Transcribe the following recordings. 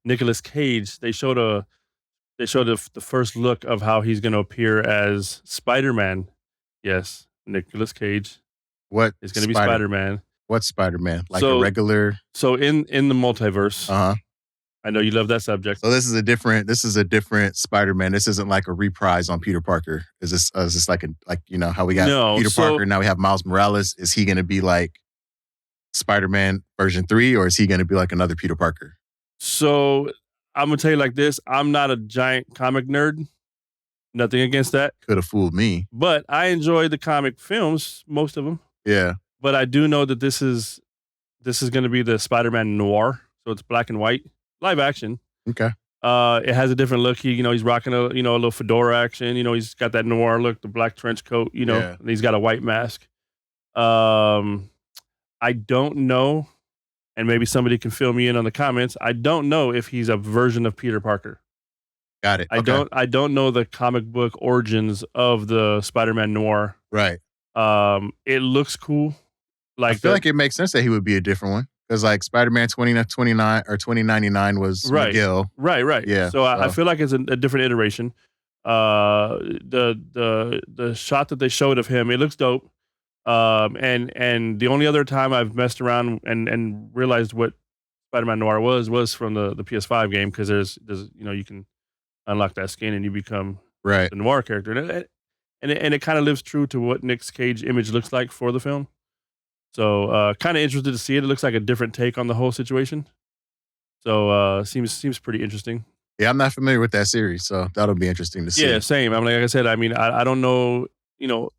Nicolas Cage, they showed the first look of how he's going to appear as Spider-Man. Yes, Nicolas Cage What is going to be Spider-Man. What's Spider-Man? Like So- a regular? So in the multiverse, I know you love that subject. So this is a different Spider-Man. This isn't like a reprise on Peter Parker. Is this like how we got Peter Parker, now we have Miles Morales. Is he going to be like Spider-Man version 3, or is he going to be like another Peter Parker? So I'm gonna tell you like this: I'm not a giant comic nerd. Nothing against that. Could have fooled me. But I enjoy the comic films, most of them. Yeah. But I do know that this is going to be the Spider-Man Noir, so it's black and white, live action. Okay. It has a different look. He's rocking a little fedora action. He's got that noir look, the black trench coat. And he's got a white mask. I don't know, and maybe somebody can fill me in on the comments. I don't know if he's a version of Peter Parker. Got it. I don't know the comic book origins of the Spider-Man Noir. Right. It looks cool. I feel like it makes sense that he would be a different one, because like Spider-Man 2099 or 2099 was Miguel. Right. Yeah. So I feel like it's a different iteration. The shot that they showed of him, it looks dope. And the only other time I've messed around and realized what Spider-Man Noir was from the PS5 game, because there's you can unlock that skin and you become the Noir character, and it kind of lives true to what Nick Cage image looks like for the film. So kind of interested to see it. It looks like a different take on the whole situation. So seems pretty interesting. Yeah, I'm not familiar with that series, so that'll be interesting to see. Yeah, same. Like I said, I mean, I don't know,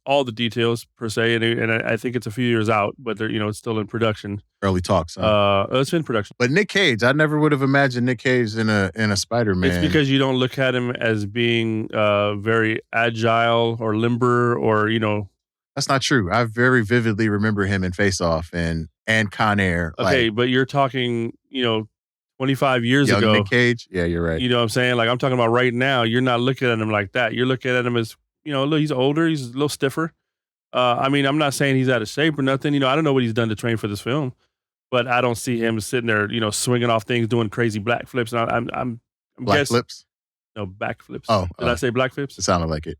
all the details per se, and I think it's a few years out, but they're, it's still in production. Early talks. It's in production. But Nick Cage, I never would have imagined Nick Cage in a Spider-Man. It's because you don't look at him as being very agile or limber or That's not true. I very vividly remember him in Face Off and Con Air. Okay, but you're talking, 25 years ago. Nick Cage? Yeah, you're right. You know what I'm saying? Like, I'm talking about right now. You're not looking at him like that. You're looking at him as, he's older. He's a little stiffer. I mean, I'm not saying he's out of shape or nothing. I don't know what he's done to train for this film, but I don't see him sitting there, swinging off things, doing crazy black flips. And I'm black flips? No, back flips. Oh. Did I say black flips? It sounded like it.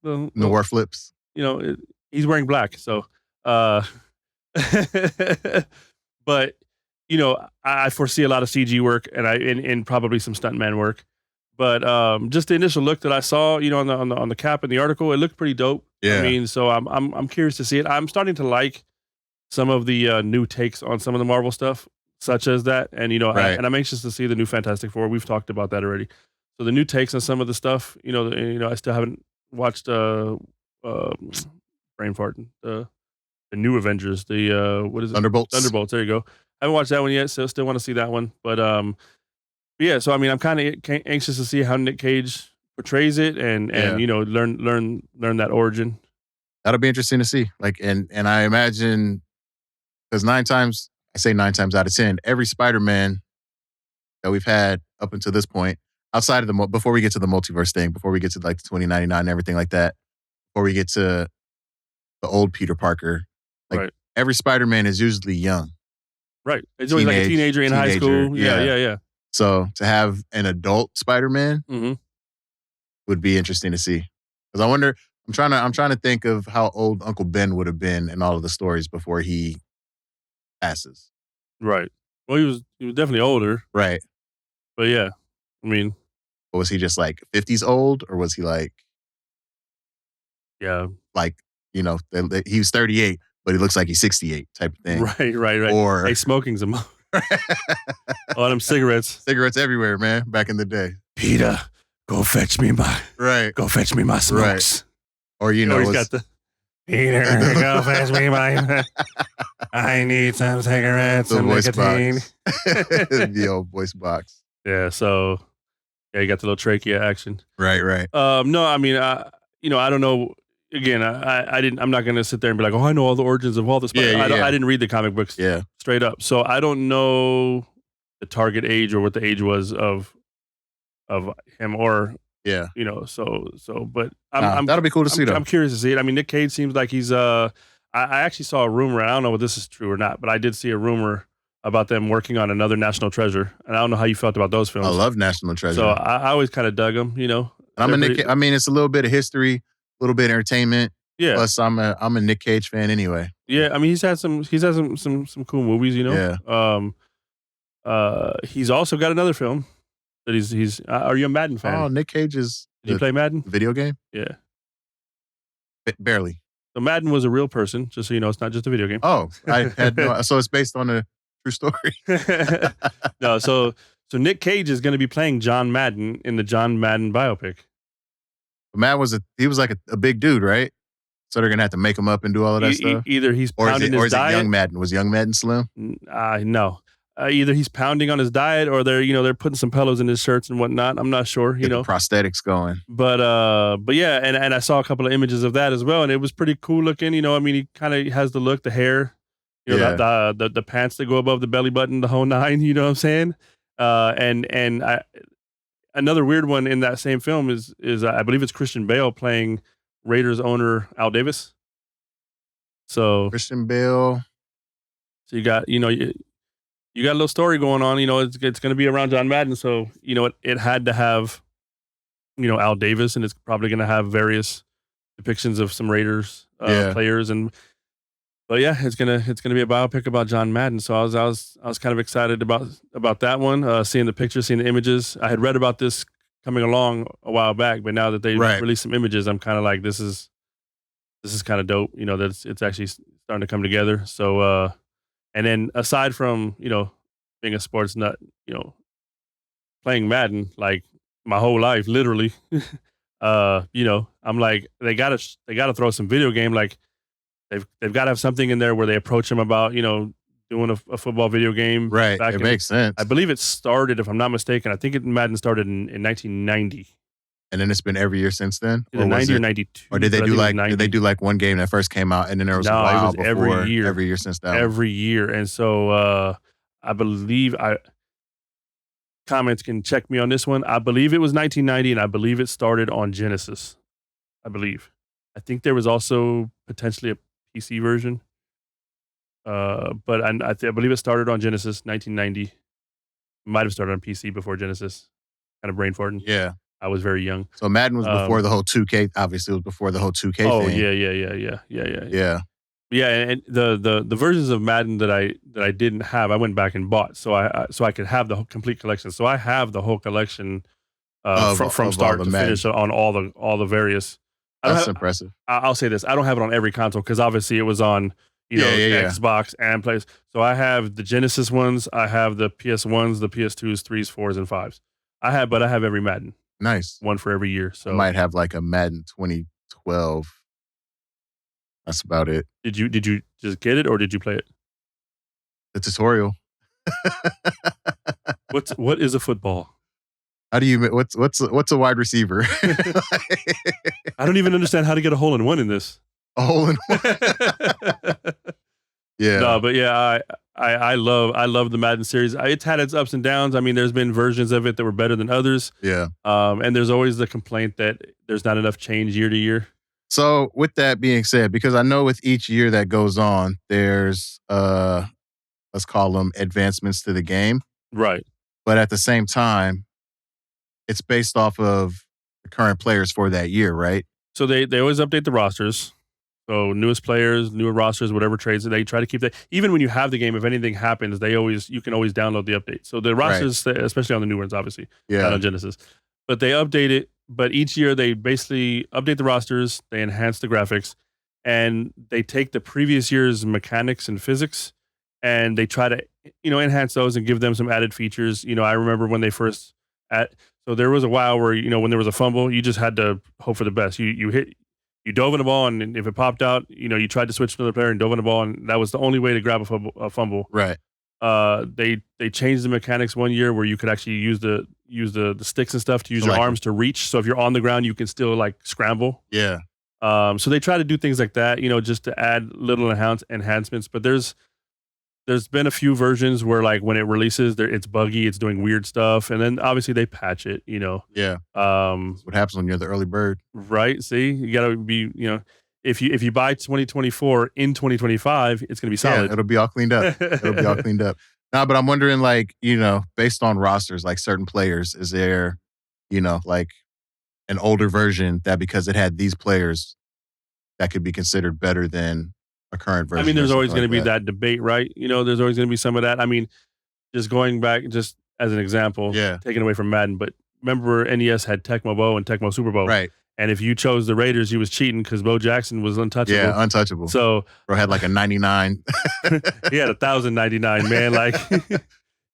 Noir flips. He's wearing black. So, but, I foresee a lot of CG work and probably some stuntman work. But just the initial look that I saw, on the cap in the article, it looked pretty dope. Yeah. I mean, so I'm curious to see it. I'm starting to like some of the new takes on some of the Marvel stuff, such as that, and and I'm anxious to see the new Fantastic Four. We've talked about that already. So the new takes on some of the stuff, I still haven't watched brain farting the new Avengers. The what is it? Thunderbolts. There you go. I haven't watched that one yet, so still want to see that one. But yeah. So I mean, I'm kind of anxious to see how Nick Cage portrays it, and learn that origin. That'll be interesting to see. Like, and I imagine, because 9 times out of 10, every Spider-Man that we've had up until this point, outside of before we get to the multiverse thing, before we get to like the 2099 and everything like that, before we get to the old Peter Parker, like every Spider-Man is usually young. Right. It's always like a teenager in high school. Yeah. So to have an adult Spider-Man would be interesting to see. Because I wonder, I'm trying to think of how old Uncle Ben would have been in all of the stories before he passes. Right. Well, he was definitely older. Right. But yeah, I mean, but was he just like 50s old, or was he like, like, he was 38, but he looks like he's 68 type of thing. Right. Or smoking's a all them cigarettes. Cigarettes everywhere, man, back in the day. Peter, go fetch me my smokes. Right. Or he's got the Peter, go fetch me my I need some cigarettes and nicotine. The old voice box. Yeah, so you got the little trachea action. Right. No, I mean, I don't know. Again, I'm not going to sit there and be like, oh, I know all the origins of all this. I didn't read the comic books straight up. So I don't know the target age or what the age was of him or, but that'll be cool to see though. I'm curious to see it. I mean, Nick Cage seems like he's, I actually saw a rumor. I don't know if this is true or not, but I did see a rumor about them working on another National Treasure, and I don't know how you felt about those films. I love National Treasure. So I always kind of dug them, you know. And I'm a Nick. I mean, it's a little bit of history, a little bit of entertainment. Yeah. Plus, I'm a Nick Cage fan anyway. Yeah, I mean, he's had some cool movies, you know. Yeah. He's also got another film that he's. Are you a Madden fan? Oh, Nick Cage is. Did you play Madden? Video game? Yeah. Barely. So Madden was a real person, just so you know, it's not just a video game. Oh, I had no. So it's based on a true story. No, so Nick Cage is going to be playing John Madden in the John Madden biopic. Matt he was like a big dude, right? So they're gonna have to make him up and do all of that stuff. Either he's pounding his diet. Young Madden? Was Young Madden slim? No. Either he's pounding on his diet, or they're putting some pillows in his shirts and whatnot. I'm not sure. Get the prosthetics going. But yeah, and I saw a couple of images of that as well, and it was pretty cool looking. You know, I mean, he kind of has the look, the hair, you know, the pants that go above the belly button, the whole nine. You know what I'm saying? Another weird one in that same film is I believe it's Christian Bale playing Raiders owner Al Davis. So Christian Bale. So you got you got a little story going on. You know, it's going to be around John Madden, so you know it had to have Al Davis, and it's probably going to have various depictions of some Raiders players, but yeah, it's gonna be a biopic about John Madden. So I was kind of excited about that one. Seeing the pictures, seeing the images. I had read about this coming along a while back, but now that they released some images, I'm kind of like, this is kind of dope. You know, that it's actually starting to come together. So and then aside from being a sports nut, playing Madden like my whole life, literally, I'm like, they gotta throw some video game, like. They've got to have something in there where they approach them about, doing a football video game. Right. It makes sense. I believe it started, if I'm not mistaken, I think Madden started in 1990. And then it's been every year since then? Or 90 or 92. Or did they do like one game that first came out and then there was a while before? Every year since that. Every year. And so I believe comments can check me on this one. I believe it was 1990 and I believe it started on Genesis. I think there was also potentially a PC version, but I believe it started on Genesis 1990. Might have started on PC before Genesis. Kind of brain farting. Yeah, I was very young. So Madden was before the whole 2K. Obviously, it was before the whole 2K thing. Oh yeah. And the versions of Madden that I didn't have, I went back and bought so I could have the complete collection. So I have the whole collection from start to finish on all the various. That's impressive. I'll say this. I don't have it on every console because obviously it was on, Xbox and Plays. So I have the Genesis ones. I have the PS1s, the PS2s, 3s, 4s, and 5s. I have every Madden. Nice. One for every year. So I might have like a Madden 2012. That's about it. Did you just get it or did you play it? The tutorial. What is a football? How do you what's a wide receiver? I don't even understand how to get a hole in one in this. A hole in one. Yeah. No, but yeah, I love the Madden series. It's had its ups and downs. I mean, there's been versions of it that were better than others. Yeah. And there's always the complaint that there's not enough change year to year. So with that being said, because I know with each year that goes on, there's let's call them advancements to the game. Right. But at the same time, it's based off of the current players for that year, right? So they always update the rosters. So newest players, newer rosters, whatever trades, they try to keep that. Even when you have the game, if anything happens, you can always download the update. So the rosters, especially on the new ones, obviously, not on Genesis, but they update it. But each year they basically update the rosters, they enhance the graphics, and they take the previous year's mechanics and physics, and they try to enhance those and give them some added features. I remember when they first so there was a while where when there was a fumble, you just had to hope for the best. You dove in the ball, and if it popped out, you tried to switch to another player and dove in the ball, and that was the only way to grab a fumble. Right. They changed the mechanics one year where you could actually use the sticks and stuff to use your arms to reach. So if you're on the ground, you can still like scramble. Yeah. So they try to do things like that, just to add little enhancements. But there's been a few versions where like when it releases, it's buggy, it's doing weird stuff, and then obviously they patch it. Yeah. That's what happens when you're the early bird. Right. See, you gotta be. If you buy 2024 in 2025, it's gonna be solid. Yeah, it'll be all cleaned up. No, but I'm wondering, like, based on rosters, like certain players, is there, like an older version that because it had these players that could be considered better than a current I mean, version or there's something always going like to be that? that debate, right? There's always going to be some of that. I mean, just going back, just as an example, Yeah, taken away from Madden, but remember NES had Tecmo Bowl and Tecmo Super Bowl, right. and if you chose the Raiders, you was cheating because Bo Jackson was Yeah, untouchable. untouchable. So Bro had like a 99. he had 1,099, man. Like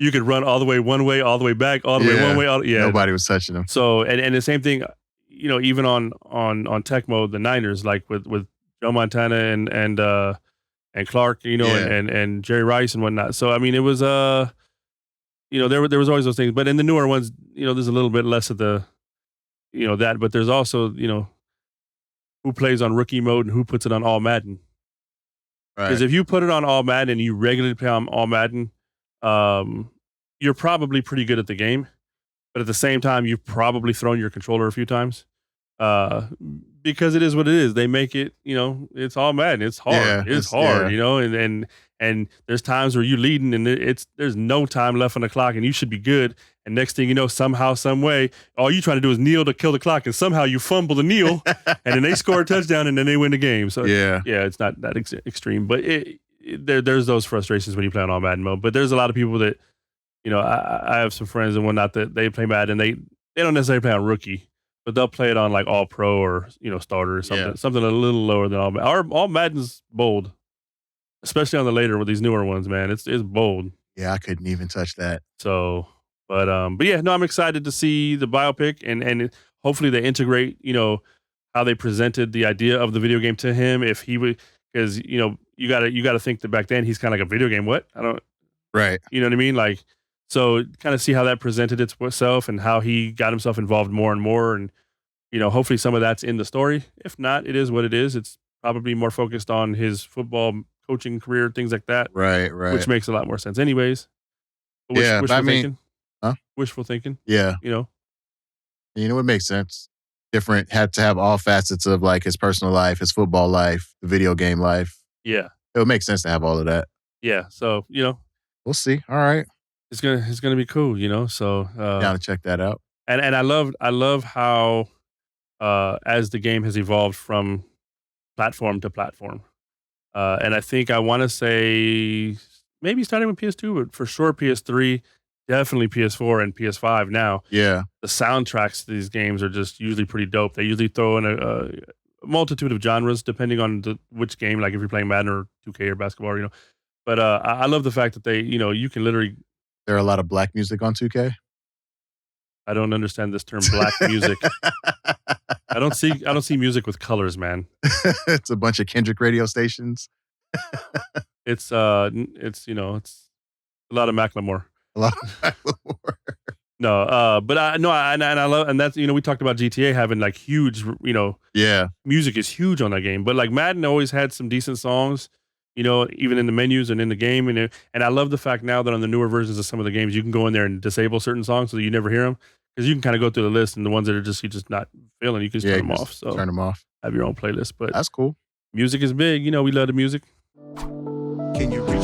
you could run all the way one way, all the way back, all the way one Yeah, way. Yeah. nobody was touching him. So and the same thing, even on Tecmo, the Niners, like with Joe Montana and Clark, Yeah, and Jerry Rice and whatnot. So I mean, it was there was always those things, but in the newer ones, there's a little bit less of the that, but there's also who plays on rookie mode and who puts it on all Madden. Because right. if you put it on all Madden and you regularly play on all Madden, um, you're probably pretty good at the game. But at the same time, you've probably thrown your controller a few times. Uh, because it is what it is. They make it, it's all Madden. It's hard. Yeah, It's it's hard, yeah. and there's times where you leading and there's no time left on the clock and you should be good. And next thing you know, somehow, some way, all you trying to do is kneel to kill the clock, and somehow you fumble the kneel, and then they score a touchdown, and then they win the game. So Yeah, yeah, it's not that extreme, but there's those frustrations when you play on all Madden mode. But there's a lot of people that I have some friends and whatnot that they play Madden. They don't necessarily play on rookie, but they'll play it on like all pro or starter or something, yeah. something a little lower than all. All Madden's bold, especially on the later with these newer ones. Man, it's bold. Yeah, I couldn't even touch that. So, but yeah, no, I'm excited to see the biopic and hopefully they integrate how they presented the idea of the video game to him. If he would, because you gotta think that back then he's kind of like a video game. What I don't, Right. you know what I mean? Like, so kind of see how that presented itself and how he got himself involved more and more. And, hopefully some of that's in the story. If not, it is what it is. It's probably more focused on his football coaching career, things like that, Right, which right. makes a lot more sense anyways. Yeah, but I Wishful mean thinking, huh? wishful thinking, Yeah. you know? It makes sense. Different had to have all facets of like his personal life, his football life, the video game life. Yeah. It would make sense to have all of that. Yeah. So, We'll see. All right. it's gonna be cool, So, Down to check that out. and I love how, as the game has evolved from platform to platform. And I think I want to say maybe starting with PS2, but for sure PS3, definitely PS4 and PS5 now. Yeah. The soundtracks to these games are just usually pretty dope. They usually throw in a multitude of genres depending on which game, like if you're playing Madden or 2K or basketball. But I love the fact that they, you can literally. There are a lot of black music on 2K. I don't understand this term, black music. I don't see music with colors, man. It's a bunch of Kendrick radio stations. It's it's a lot of Macklemore. A lot of No, but I love, and that's we talked about GTA having like huge, Yeah. music is huge on that game. But like Madden always had some decent songs, even in the menus and in the game, and I love the fact now that on the newer versions of some of the games you can go in there and disable certain songs so that you never hear them because you can kind of go through the list and the ones that are just not feeling, you can just Yeah, turn them just off. So turn them off. have your own playlist. But That's cool. music is big, we love the music. Can you reach